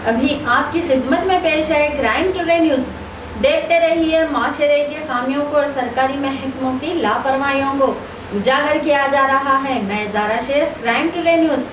अभी आपकी खिदमत में पेश है क्राइम टुडे न्यूज़। देखते रहिए माशरे की खामियों को और सरकारी महकमों की लापरवाहियों को उजागर किया जा रहा है। मैं Zara Shaikh, crime today news.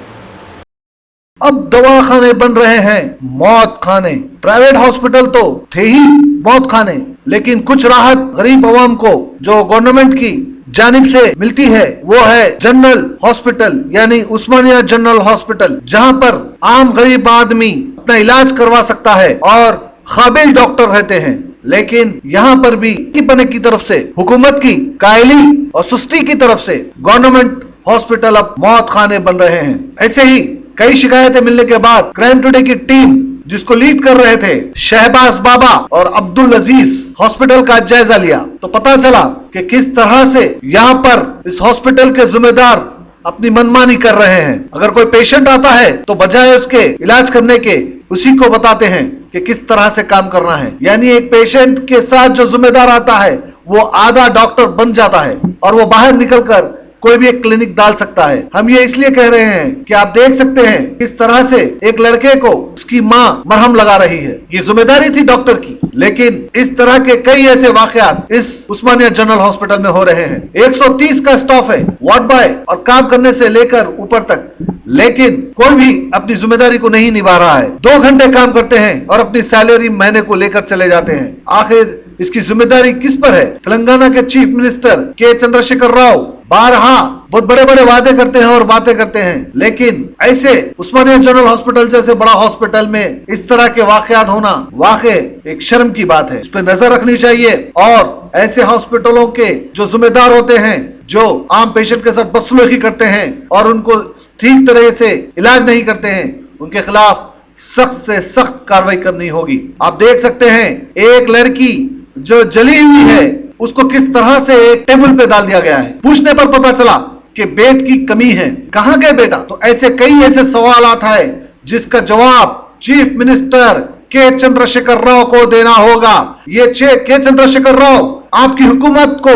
अब दवाखाने बन रहे हैं मौत खाने। प्राइवेट हॉस्पिटल तो थे ही मौत खाने, लेकिन कुछ राहत गरीब अवाम को जो गवर्नमेंट की जानिब से मिलती है वो है जनरल हॉस्पिटल, यानी उस्मानिया जनरल हॉस्पिटल, जहां पर आम गरीब आदमी अपना इलाज करवा सकता है और काबिल डॉक्टर रहते हैं। लेकिन यहाँ पर भी पने की तरफ से, हुकूमत की कायली और सुस्ती की तरफ से गवर्नमेंट हॉस्पिटल अब मौत खाने बन रहे हैं। ऐसे ही कई शिकायतें मिलने के बाद क्राइम टुडे की टीम, जिसको लीड कर रहे थे शहबाज बाबा और अब्दुल अजीज, हॉस्पिटल का जायजा लिया तो पता चला कि किस तरह से यहाँ पर इस हॉस्पिटल के जिम्मेदार अपनी मनमानी कर रहे हैं। अगर कोई पेशेंट आता है तो बजाय उसके इलाज करने के उसी को बताते हैं कि किस तरह से काम करना है। यानी एक पेशेंट के साथ जो जिम्मेदार आता है वो आधा डॉक्टर बन जाता है और वो बाहर निकलकर कोई भी एक क्लिनिक डाल सकता है। हम ये इसलिए कह रहे हैं कि आप देख सकते हैं किस तरह से एक लड़के को उसकी माँ मरहम लगा रही है। ये जिम्मेदारी थी डॉक्टर की, लेकिन इस तरह के कई ऐसे वाकयात इस उस्मानिया जनरल हॉस्पिटल में हो रहे हैं। 130 का स्टाफ है, वार्ड बॉय और काम करने से लेकर ऊपर तक, लेकिन कोई भी अपनी जिम्मेदारी को नहीं निभा रहा है। 2 घंटे काम करते हैं और अपनी सैलरी महीने को लेकर चले जाते हैं। आखिर इसकी जिम्मेदारी किस पर है? तेलंगाना के चीफ मिनिस्टर के चंद्रशेखर राव बारहा बहुत बड़े बड़े वादे करते हैं और बातें करते हैं, लेकिन ऐसे उस्मानिया जनरल हॉस्पिटल जैसे बड़ा हॉस्पिटल में इस तरह के वाकयात होना वाकई एक शर्म की बात है। इस पर नजर रखनी चाहिए और ऐसे हॉस्पिटलों के जो जिम्मेदार होते हैं, जो आम पेशेंट के साथ बदसलूकी करते हैं और उनको ठीक तरह से इलाज नहीं करते हैं, उनके खिलाफ सख्त से सख्त कार्रवाई करनी होगी। आप देख सकते हैं एक लड़की जो जली हुई है उसको किस तरह से एक टेबल पे डाल दिया गया है। पूछने पर पता चला कि बेड की कमी है। कहां गए बेटा? तो ऐसे कई ऐसे सवाल आता है जिसका जवाब चीफ मिनिस्टर के चंद्रशेखर राव को देना होगा। ये के चंद्रशेखर राव आपकी हुकूमत को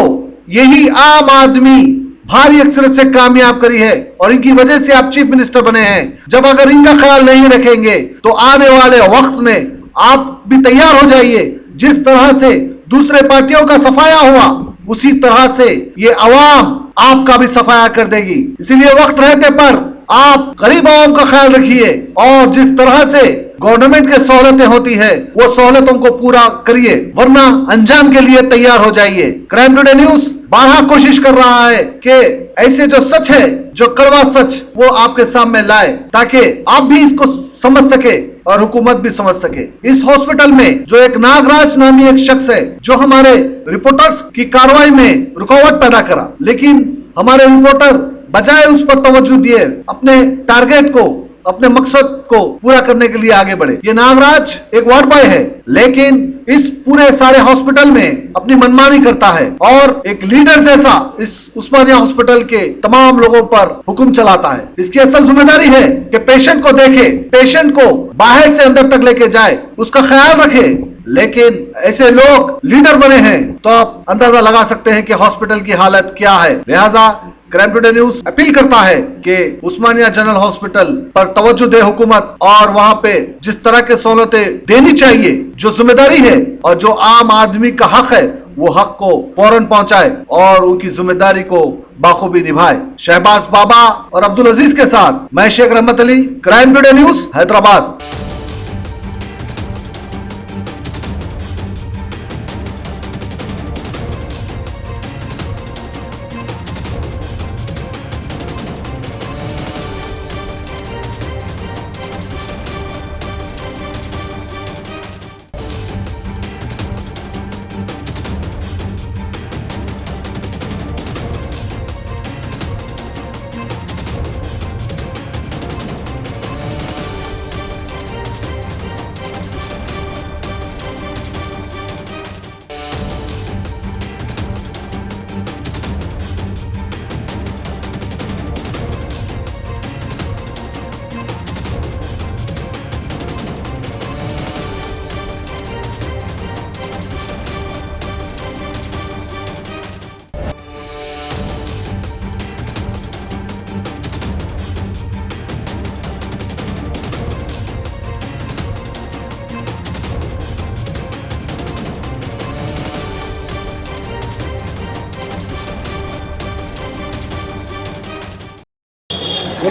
यही आम आदमी भारी अक्षर से कामयाब करी है और इनकी वजह से आप चीफ मिनिस्टर बने हैं। जब अगर इनका ख्याल नहीं रखेंगे तो आने वाले वक्त में आप भी तैयार हो जाइए। जिस तरह से दूसरे पार्टियों का सफाया हुआ उसी तरह से ये अवाम आपका भी सफाया कर देगी। इसीलिए वक्त रहते पर आप गरीब आवाम का ख्याल रखिए और जिस तरह से गवर्नमेंट के सहूलतें होती है वो सहूलतों को पूरा करिए, वरना अंजाम के लिए तैयार हो जाइए। क्राइम टुडे न्यूज़ बारहा कोशिश कर रहा है कि ऐसे जो सच है, जो कड़वा सच, वो आपके सामने लाए ताकि आप भी इसको समझ सके और हुकूमत भी समझ सके। इस हॉस्पिटल में जो एक नागराज नामी एक शख्स है जो हमारे रिपोर्टर्स की कार्रवाई में रुकावट पैदा करा, लेकिन हमारे रिपोर्टर बजाय उस पर तवज्जो दिए अपने टारगेट को, अपने मकसद को पूरा करने के लिए आगे बढ़े। ये नागराज एक वार्ड बॉय है, लेकिन इस पूरे सारे हॉस्पिटल में अपनी मनमानी करता है और एक लीडर जैसा इस उस्मानिया हॉस्पिटल के तमाम लोगों पर हुक्म चलाता है। इसकी असल जिम्मेदारी है कि पेशेंट को देखे, पेशेंट को बाहर से अंदर तक लेके जाए, उसका ख्याल रखे। लेकिन ऐसे लोग लीडर बने हैं तो आप अंदाजा लगा सकते हैं कि हॉस्पिटल की हालत क्या है। लिहाजा क्राइम टुडे न्यूज़ अपील करता है कि उस्मानिया जनरल हॉस्पिटल पर तवज्जो दे हुकूमत और वहां पे जिस तरह के सहूलतें देनी चाहिए, जो जिम्मेदारी है और जो आम आदमी का हक है, वो हक को फौरन पहुंचाए और उनकी जिम्मेदारी को बाखूबी निभाए। शहबाज बाबा और अब्दुल अजीज के साथ मैं शेख रहमत Ali, crime today news, Hyderabad.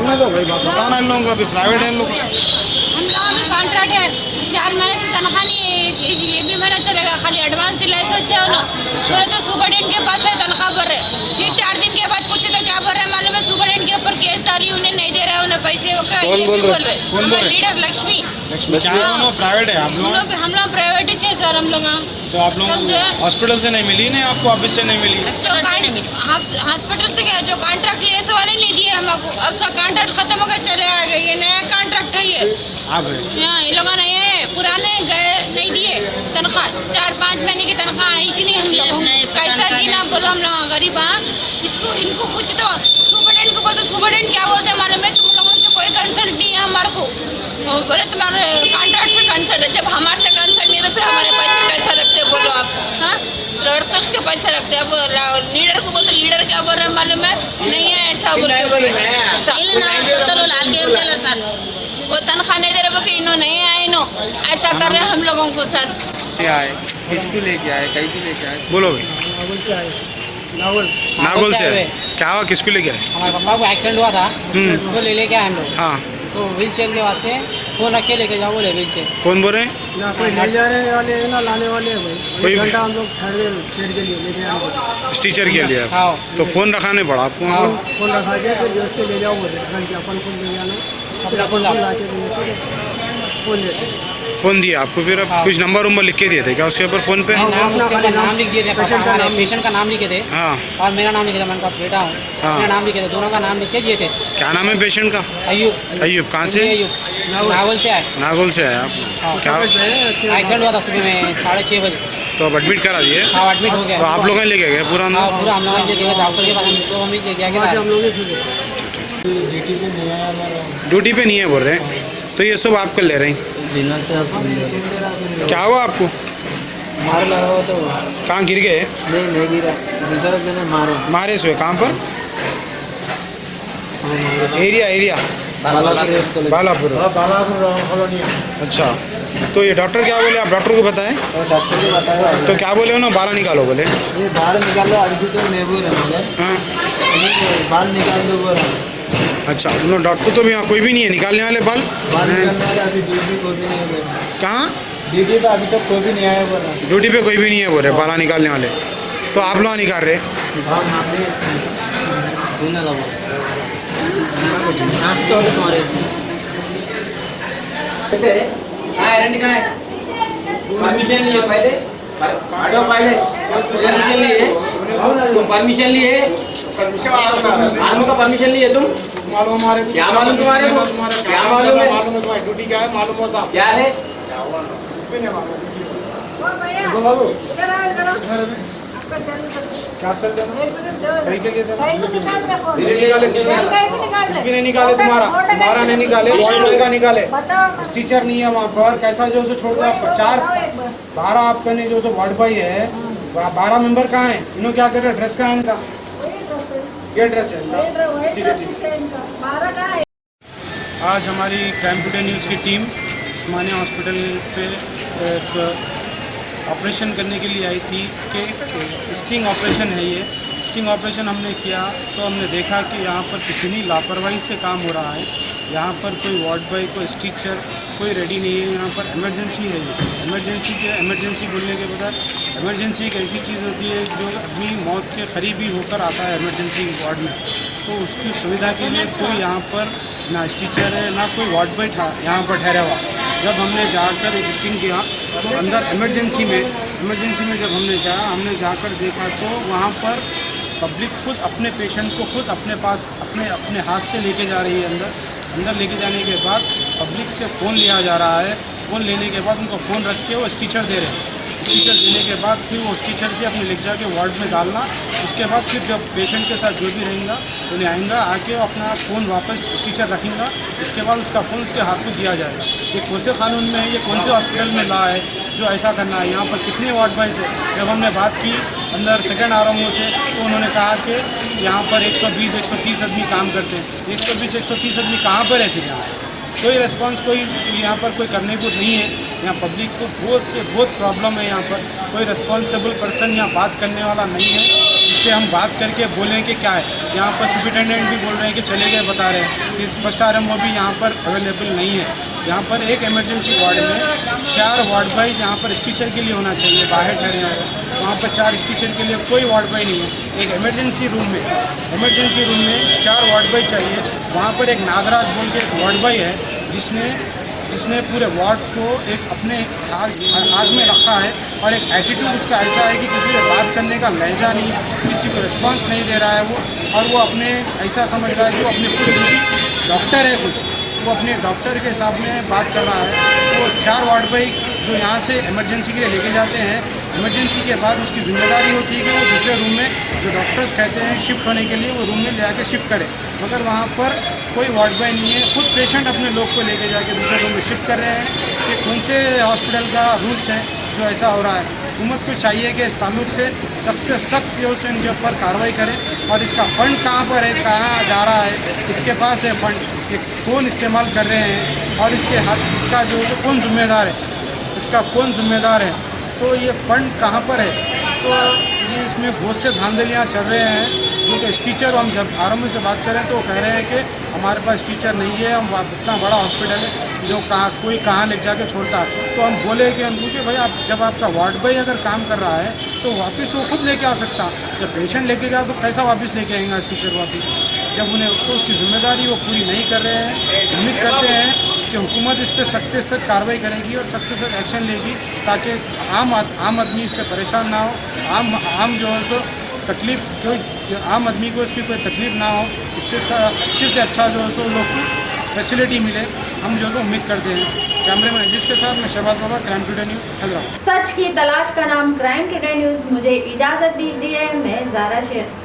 बोलने दो भाई, बात बताना इन लोगों को, अभी प्राइवेट है इन लोग। हम लोग अभी कॉन्ट्रैक्ट है, 4 महीने से तनख्वाह नहीं है, ये भी महीना चलेगा, खाली एडवांस दिलाए सो छे ना। बोले तो सुपरडेंट के पास है तनख्वाह भर रहे, फिर 4 दिन के बाद पूछे तो क्या बोल रहे मालूम है, सुपरडेंट के ऊपर केस डाली, उन्हें नहीं दे रहा, उन्हें पैसे ये भी बोल रहे। हमारे लीडर लक्ष्मी प्राइवेट है आप लोग? हम लोग प्राइवेट ही छे सर हम लोग। तो आप लोग हॉस्पिटल से नहीं मिली नहीं आपको, ऑफिस से नहीं मिली? हॉस्पिटल से क्या, जो कॉन्ट्रैक्ट लिए इस वाले नहीं दिए हमको, अब सब कॉन्ट्रैक्ट खत्म हो गया, चले आ गए, ये नया कॉन्ट्रैक्ट है ये। हाँ, ये लोग नए पुराने गए नहीं दिए तनख्वाह, 4-5 महीने की तनख्वाह आई ही नहीं हम लोगों को, कैसा जीना बोलो हम लोग गरीब। हाँ, इसको इनको पूछ दो, सुपरडेंट को बोलते, सुपरडेंट क्या बोलते हैं मालूम है, तुम लोगों से कोई कंसर्ट नहीं है हमारे को, बोले तुम्हारे कॉन्ट्रैक्ट से कंसर्ट है, जब हमारे से कंसर्ट नहीं तो फिर हमारे पैसे कैसा रखते बोलो आप? हाँ, लड़कस के पैसे रखते हैं। अब लीडर को बोलते, लीडर क्या बोल रहे हैं मालूम है, नहीं है ऐसा बोल के बोले, वो तनख्वाह नहीं दे रहे, बोले इन्हों नहीं आए, इन्हों ऐसा कर रहे हैं हम लोगों को साथ। आए किसको लेके आए, कहीं भी लेके आए? बोलो भाई। नागौल से आए। क्या हुआ, किसको लेके आए? हमारे पापा को एक्सीडेंट हुआ था, उसको ले लेके आए हम लोग। हाँ, तो व्हील चेयर के वास्ते फोन रख के लेके जाओ, बोले व्हील चेयर। कौन बोल रहे हैं? ना कोई ले जा रहे वाले है ना लाने वाले हैं भाई, कोई- 1 घंटा हम लोग ठहरे चेयर के लिए लेके आए, स्टीचर के लिए? हाँ, तो फोन रखाने पड़ा आपको वहाँ पर? फोन रखा के फिर जो उसके ले जाओ बोले, ढंग के अपन फोन ले जाना, फिर अपन फोन ला के दिए, ठीक है, फोन लेते फोन दिया आपको, फिर अब हाँ। कुछ नंबर उम्बर लिख के दिए थे क्या उसके ऊपर फोन पे? नाम अपना उसके खाली ऊपर नाम लिख दिए थे, पेशेंट का नाम। पेशेंट का नाम लिखे थे हाँ, और मेरा नाम लिखे थे, मैं उनका बेटा हूँ, हाँ। मेरा नाम लिखे थे, दोनों का नाम लिख के दिए थे। क्या नाम है पेशेंट का? अयूब, अयूब। कहाँ से? अयूब नागौल से आए। नागौल से आए आप? हाँ, क्या? एक्सीडेंट हुआ था सुबह में 6:30 बजे। तो अब एडमिट करा दिए? हाँ, एडमिट हो गया। तो आप लोग लेके गए पूरा हाँ, अंदर? पूरा हम लोग ले गए डॉक्टर के पास, हम भी ले गया वहाँ से हम कि लोग ही फिर ड्यूटी पे नहीं है बोल रहे हैं, तो ये सब आप कर ले रहे हैं? क्या हुआ आपको? मार लगा हुआ तो कहाँ गिर गए? नहीं गिरा, दूसरा जने मारो मारे से? कहाँ पर? एरिया बालापुर। अच्छा, तो ये डॉक्टर क्या बोले, आप डॉक्टर को बताएं? डॉक्टर को बताया तो क्या बोले उन्होंने? बाला निकालो बोले? ये बाहर निकाल लो, अभी तो नहीं बोल रहे, हाँ, बाहर निकाल दो बोल रहा, अच्छा, उन्होंने डॉक्टर तो यहाँ कोई भी नहीं है निकालने वाले बाल? बाहर निकालने वाला अभी ड्यूटी कोई भी नहीं है, कहाँ ड्यूटी पे अभी तक कोई भी नहीं आया बोल रहा। ड्यूटी पे कोई भी नहीं है बोल रहे बाला निकालने वाले, तो आप लोग निकाल रहे? परमिशन लिए पहले, परमिशन लिए, तुम परमिशन लिए, आर्मो का परमिशन लिए तुम? क्या मालूम तुम्हारे को? क्या मालूम है? ड्यूटी क्या है मालूम होता? क्या है? क्या सर देना? कहीं के लिए देना? नहीं नहीं निकाले तुम्हारा नहीं निकाले, वॉर्ड का निकाले, टीचर नहीं है वहाँ पर, कैसा जो छोड़ दो आपका? 12 आपका नहीं जो वार्ड बॉय है, 12 मेंबर कहाँ है? इन्होंने क्या कर रहे? ड्रेस कहाँ है इनका? ये ड्रेस है इनका? ठीक है। आज हमारी क्राइम टुडे न्यूज़ की टीम उस्मानिया हॉस्पिटल पे एक ऑपरेशन करने के लिए आई थी कि स्टिंग ऑपरेशन है ये। स्टिंग ऑपरेशन हमने किया तो हमने देखा कि यहाँ पर कितनी लापरवाही से काम हो रहा है। यहाँ पर कोई वार्ड बॉय, कोई स्टीचर, कोई रेडी नहीं है। यहाँ पर इमरजेंसी है ये। इमरजेंसी बोलने के बजाय इमरजेंसी एक ऐसी चीज़ होती है जो आदमी मौत के करीब ही होकर आता है इमरजेंसी वार्ड में, तो उसकी सुविधा के लिए कोई यहाँ पर ना स्टीचर है ना कोई वार्ड बॉय यहाँ पर ठहरा हुआ। जब हमने जाकर एक स्टिंग किया तो अंदर इमरजेंसी में जब हमने गया, हमने जाकर देखा तो वहाँ पर पब्लिक खुद अपने पेशेंट को खुद अपने पास अपने हाथ से लेके जा रही है। अंदर लेके जाने के बाद पब्लिक से फ़ोन लिया जा रहा है। फ़ोन लेने के बाद उनको फ़ोन रख के वो स्टीचर दे रहे हैं। स्टीचर देने के बाद फिर वो स्टीचर से अपने ले जाके वार्ड में डालना। इसके बाद फिर जब पेशेंट के साथ जो भी रहेगा उन्हें आएगा, आके वो अपना फ़ोन वापस स्टीचर रखेगा। इसके बाद उसका फ़ोन उसके हाथ को दिया जाएगा। ये कौन से कानून में है, ये कौन से हॉस्पिटल में ला है जो ऐसा करना है? यहाँ पर कितने वार्ड बॉयज़ है? जब हमने बात की अंदर सेकेंड आरएमओ से तो उन्होंने कहा कि यहाँ पर 120-130 आदमी काम करते हैं। 120-130 आदमी कहाँ पर है? फिर यहाँ कोई रिस्पॉन्स कोई यहाँ पर कोई करने को नहीं है। यहाँ पब्लिक को बहुत प्रॉब्लम है। यहाँ पर कोई रिस्पॉन्सिबल पर्सन यहाँ बात करने वाला नहीं है जिससे हम बात करके बोलें कि क्या है। यहाँ पर सुपरिटेंडेंट भी बोल रहे हैं कि चले गए, बता रहे हैं कि फर्स्ट RMO भी यहाँ पर अवेलेबल नहीं है। यहाँ पर एक इमरजेंसी वार्ड में 4 वार्ड बॉय यहाँ पर स्टीचर के लिए होना चाहिए, बाहर ठहरे हैं। वहाँ पर 4 स्टीचर के लिए कोई वार्ड बॉय नहीं है। एक इमरजेंसी रूम में 4 वार्ड बॉय चाहिए। वहाँ पर एक नागराज बोल के एक वार्ड बॉय है जिसने पूरे वार्ड को एक अपने आग में रखा है और एक एटीट्यूड उसका ऐसा है कि किसी से बात करने का लहजा नहीं, किसी को रिस्पांस नहीं दे रहा है वो, और वो अपने ऐसा समझ रहा है कि वो अपने पूरे डॉक्टर है, कुछ वो अपने डॉक्टर के हिसाब में बात कर रहा है। तो 4 वार्ड बॉय जो यहाँ से इमरजेंसी के लिए लेके जाते हैं, इमरजेंसी के बाद उसकी जिम्मेदारी होती है कि वो दूसरे रूम में जो डॉक्टर्स कहते हैं शिफ्ट होने के लिए, वो रूम में ले जाके शिफ्ट करें। मगर वहाँ पर कोई वार्ड बॉय नहीं है। खुद पेशेंट अपने लोग को लेके जाके दूसरे रूम में शिफ्ट कर रहे हैं। कि कौन से हॉस्पिटल का रूल्स है जो ऐसा हो रहा है। हुकूमत को चाहिए कि इस ताल्लुक से सख्त से सख्त जो से इनके ऊपर कार्रवाई करें। और इसका फ़ंड कहाँ पर है, कहाँ जा रहा है, इसके पास है फ़ंड, ये कौन इस्तेमाल कर रहे हैं और इसका जो कौन जिम्मेदार है, इसका कौन जिम्मेदार है, तो ये फ़ंड कहाँ पर है। तो ये इसमें बहुत से धांधलियाँ चल रहे हैं जो कि टीचर, हम जब RMO से बात करें तो कह रहे हैं कि हमारे पास टीचर नहीं है, हम इतना बड़ा हॉस्पिटल है जो कोई कहाँ ले जाके छोड़ता है। तो हम बोले कि हमको कि भाई आप जब आपका वार्ड बॉय अगर काम कर रहा है तो वापस वो खुद लेके आ सकता। जब पेशेंट लेके जाए तो कैसा वापस लेके आएगा टीचर वापस, जब उन्हें तो उसकी जिम्मेदारी वो पूरी नहीं कर रहे हैं। उम्मीद करते हैं कि हुकूमत इस पर सख्त से सख्त कार्रवाई करेगी और सख्त से सख्त एक्शन लेगी ताकि आम आदमी इससे परेशान ना हो, आम जो है सो तकलीफ, कोई आम आदमी को इसकी कोई तकलीफ ना हो। इससे अच्छे से अच्छा जो है सो लोग को फैसिलिटी मिले, हम जो है उम्मीद करते हैं। कैमरेमैन जिसके साथ मैं शहबाज बाबा, क्राइम टुडे न्यूज़, हैदराबाद। सच की तलाश का नाम क्राइम टुडे न्यूज़। मुझे इजाज़त दीजिए, मैं ज़ारा शेख।